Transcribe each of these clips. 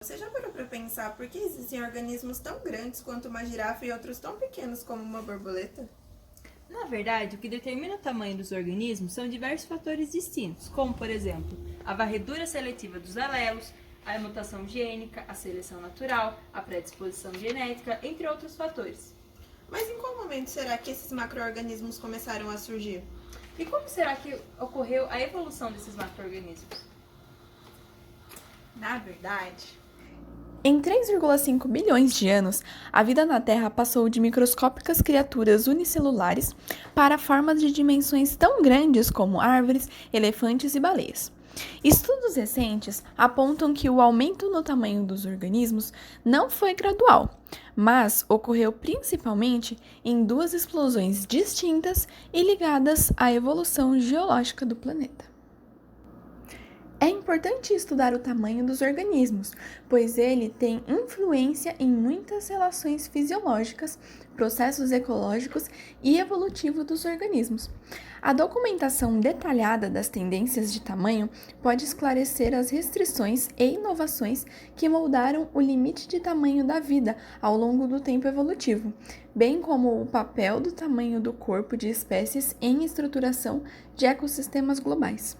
Você já parou para pensar por que existem organismos tão grandes quanto uma girafa e outros tão pequenos como uma borboleta? Na verdade, o que determina o tamanho dos organismos são diversos fatores distintos, como, por exemplo, a varredura seletiva dos alelos, a mutação gênica, a seleção natural, a predisposição genética, entre outros fatores. Mas em qual momento será que esses macro-organismos começaram a surgir? E como será que ocorreu a evolução desses macro-organismos? Na verdade, em 3,5 bilhões de anos, a vida na Terra passou de microscópicas criaturas unicelulares para formas de dimensões tão grandes como árvores, elefantes e baleias. Estudos recentes apontam que o aumento no tamanho dos organismos não foi gradual, mas ocorreu principalmente em duas explosões distintas e ligadas à evolução geológica do planeta. É importante estudar o tamanho dos organismos, pois ele tem influência em muitas relações fisiológicas, processos ecológicos e evolutivos dos organismos. A documentação detalhada das tendências de tamanho pode esclarecer as restrições e inovações que moldaram o limite de tamanho da vida ao longo do tempo evolutivo, bem como o papel do tamanho do corpo de espécies em estruturação de ecossistemas globais.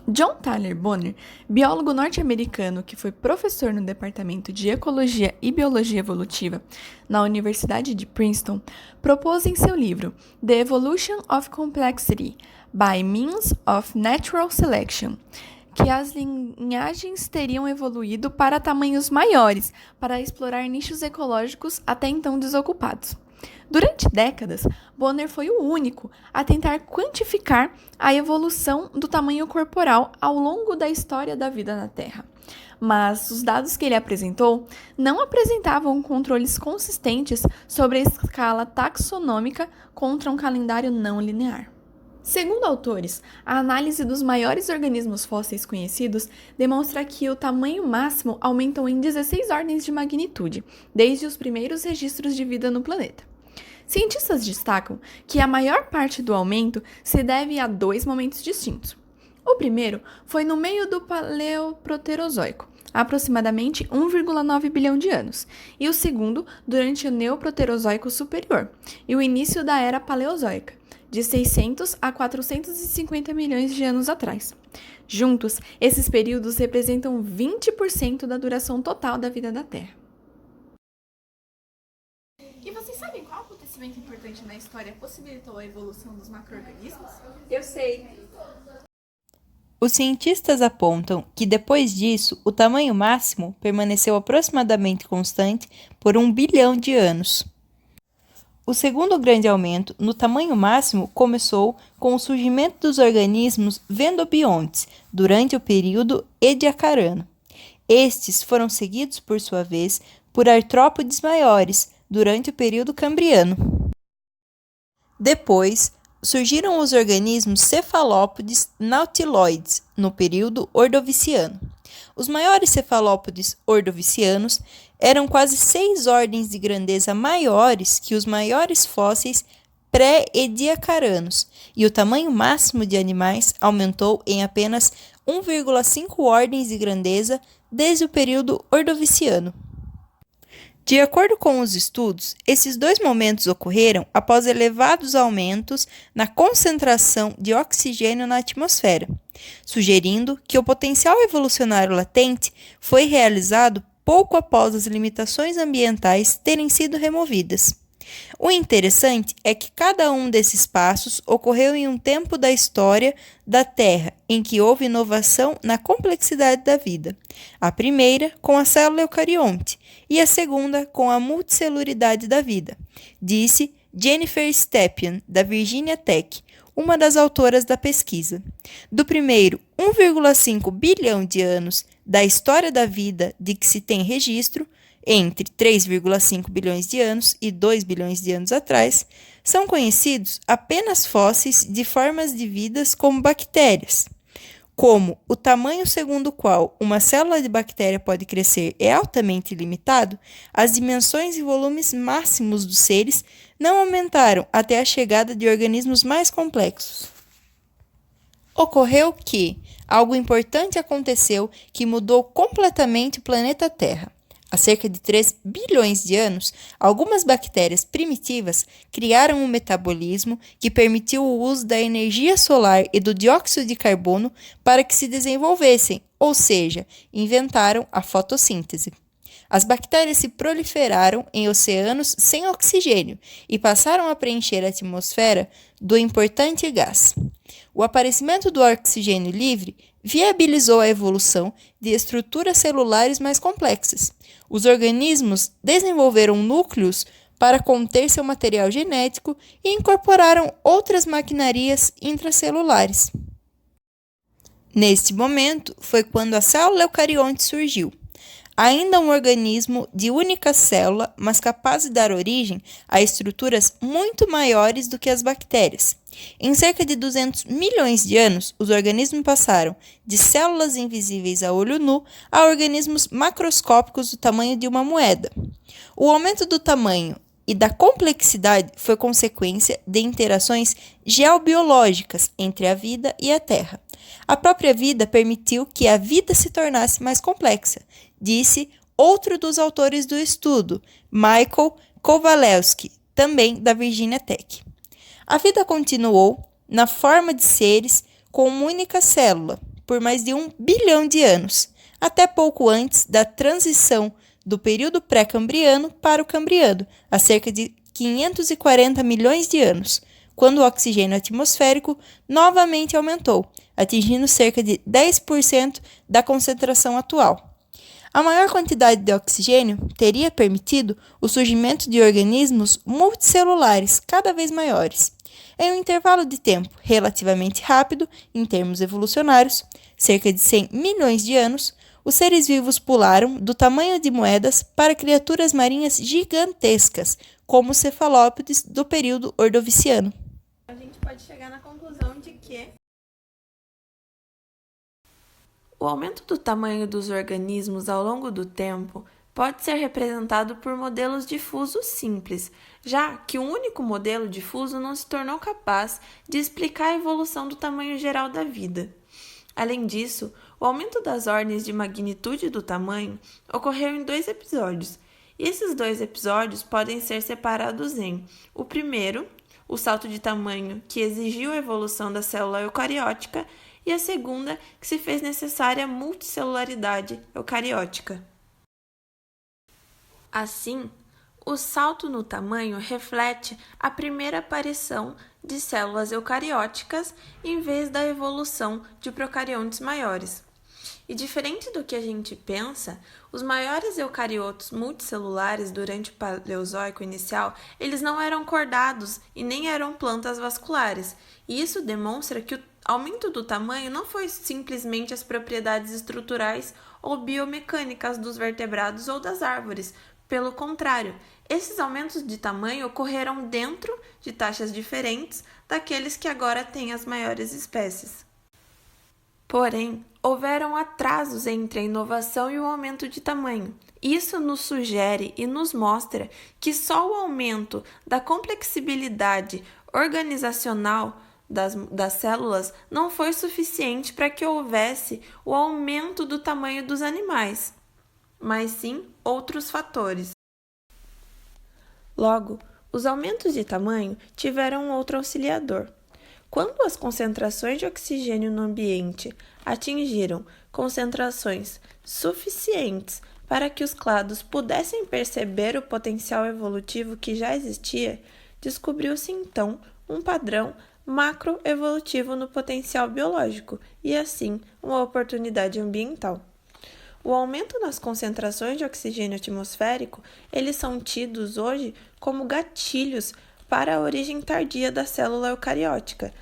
John Tyler Bonner, biólogo norte-americano que foi professor no Departamento de Ecologia e Biologia Evolutiva na Universidade de Princeton, propôs em seu livro The Evolution of Complexity by Means of Natural Selection que as linhagens teriam evoluído para tamanhos maiores para explorar nichos ecológicos até então desocupados. Durante décadas, Bonner foi o único a tentar quantificar a evolução do tamanho corporal ao longo da história da vida na Terra. Mas os dados que ele apresentou não apresentavam controles consistentes sobre a escala taxonômica contra um calendário não linear. Segundo autores, a análise dos maiores organismos fósseis conhecidos demonstra que o tamanho máximo aumentou em 16 ordens de magnitude, desde os primeiros registros de vida no planeta. Cientistas destacam que a maior parte do aumento se deve a dois momentos distintos. O primeiro foi no meio do Paleoproterozoico, aproximadamente 1,9 bilhão de anos, e o segundo durante o Neoproterozoico superior e o início da Era Paleozoica, de 600 a 450 milhões de anos atrás. Juntos, esses períodos representam 20% da duração total da vida da Terra. E vocês sabem qual acontecimento importante na história possibilitou a evolução dos macro-organismos? Eu sei. Os cientistas apontam que depois disso, o tamanho máximo permaneceu aproximadamente constante por 1 bilhão de anos. O segundo grande aumento no tamanho máximo começou com o surgimento dos organismos vendobiontes durante o período Ediacarano. Estes foram seguidos, por sua vez, por artrópodes maiores durante o período Cambriano. Depois, surgiram os organismos cefalópodes nautiloides no período Ordoviciano. Os maiores cefalópodes ordovicianos eram quase 6 ordens de grandeza maiores que os maiores fósseis pré-ediacaranos, e o tamanho máximo de animais aumentou em apenas 1,5 ordens de grandeza desde o período Ordoviciano. De acordo com os estudos, esses dois momentos ocorreram após elevados aumentos na concentração de oxigênio na atmosfera, sugerindo que o potencial evolucionário latente foi realizado pouco após as limitações ambientais terem sido removidas. O interessante é que cada um desses passos ocorreu em um tempo da história da Terra em que houve inovação na complexidade da vida. A primeira com a célula eucarionte e a segunda com a multicelularidade da vida, disse Jennifer Stepien, da Virginia Tech, uma das autoras da pesquisa. Do primeiro 1,5 bilhão de anos da história da vida de que se tem registro, entre 3,5 bilhões de anos e 2 bilhões de anos atrás, são conhecidos apenas fósseis de formas de vidas como bactérias. Como o tamanho segundo o qual uma célula de bactéria pode crescer é altamente limitado, as dimensões e volumes máximos dos seres não aumentaram até a chegada de organismos mais complexos. Ocorreu que algo importante aconteceu que mudou completamente o planeta Terra. Há cerca de 3 bilhões de anos, algumas bactérias primitivas criaram um metabolismo que permitiu o uso da energia solar e do dióxido de carbono para que se desenvolvessem, ou seja, inventaram a fotossíntese. As bactérias se proliferaram em oceanos sem oxigênio e passaram a preencher a atmosfera do importante gás. O aparecimento do oxigênio livre viabilizou a evolução de estruturas celulares mais complexas. Os organismos desenvolveram núcleos para conter seu material genético e incorporaram outras maquinarias intracelulares. Neste momento foi quando a célula eucarionte surgiu. Ainda um organismo de única célula, mas capaz de dar origem a estruturas muito maiores do que as bactérias. Em cerca de 200 milhões de anos, os organismos passaram de células invisíveis a olho nu a organismos macroscópicos do tamanho de uma moeda. O aumento do tamanho e da complexidade foi consequência de interações geobiológicas entre a vida e a Terra. A própria vida permitiu que a vida se tornasse mais complexa, disse outro dos autores do estudo, Michael Kowalewski, também da Virginia Tech. A vida continuou na forma de seres com uma única célula por mais de 1 bilhão de anos, até pouco antes da transição do período pré-cambriano para o cambriano, há cerca de 540 milhões de anos, quando o oxigênio atmosférico novamente aumentou, atingindo cerca de 10% da concentração atual. A maior quantidade de oxigênio teria permitido o surgimento de organismos multicelulares cada vez maiores. Em um intervalo de tempo relativamente rápido, em termos evolucionários, cerca de 100 milhões de anos, os seres vivos pularam do tamanho de moedas para criaturas marinhas gigantescas, como os cefalópodes do período ordoviciano. A gente pode chegar na conclusão de que o aumento do tamanho dos organismos ao longo do tempo pode ser representado por modelos difusos simples, já que um único modelo difuso não se tornou capaz de explicar a evolução do tamanho geral da vida. Além disso, o aumento das ordens de magnitude do tamanho ocorreu em 2 episódios, e esses 2 episódios podem ser separados em: o primeiro, o salto de tamanho que exigiu a evolução da célula eucariótica, e a segunda, que se fez necessária a multicelularidade eucariótica. Assim, o salto no tamanho reflete a primeira aparição de células eucarióticas em vez da evolução de procariontes maiores. E diferente do que a gente pensa, os maiores eucariotos multicelulares durante o Paleozoico inicial, eles não eram cordados e nem eram plantas vasculares. E isso demonstra que o aumento do tamanho não foi simplesmente as propriedades estruturais ou biomecânicas dos vertebrados ou das árvores. Pelo contrário, esses aumentos de tamanho ocorreram dentro de taxas diferentes daqueles que agora têm as maiores espécies. Porém, houveram atrasos entre a inovação e o aumento de tamanho. Isso nos sugere e nos mostra que só o aumento da complexibilidade organizacional das células não foi suficiente para que houvesse o aumento do tamanho dos animais, mas sim outros fatores. Logo, os aumentos de tamanho tiveram outro auxiliador. Quando as concentrações de oxigênio no ambiente atingiram concentrações suficientes para que os clados pudessem perceber o potencial evolutivo que já existia, descobriu-se então um padrão macroevolutivo no potencial biológico e, assim, uma oportunidade ambiental. O aumento nas concentrações de oxigênio atmosférico, eles são tidos hoje como gatilhos para a origem tardia da célula eucariótica.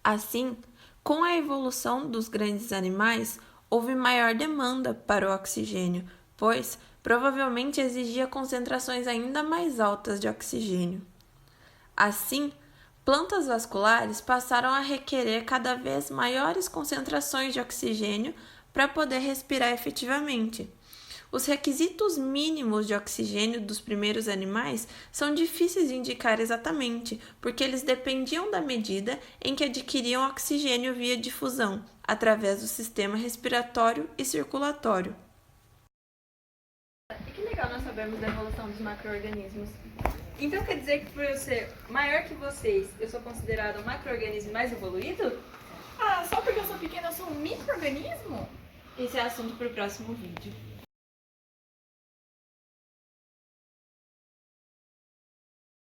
Assim, com a evolução dos grandes animais, houve maior demanda para o oxigênio, pois provavelmente exigia concentrações ainda mais altas de oxigênio. Assim, plantas vasculares passaram a requerer cada vez maiores concentrações de oxigênio para poder respirar efetivamente. Os requisitos mínimos de oxigênio dos primeiros animais são difíceis de indicar exatamente, porque eles dependiam da medida em que adquiriam oxigênio via difusão, através do sistema respiratório e circulatório. E que legal nós sabemos da evolução dos macro-organismos. Então quer dizer que por eu ser maior que vocês, eu sou considerado um macro-organismo mais evoluído? Ah, só porque eu sou pequena eu sou um micro-organismo? Esse é assunto para o próximo vídeo.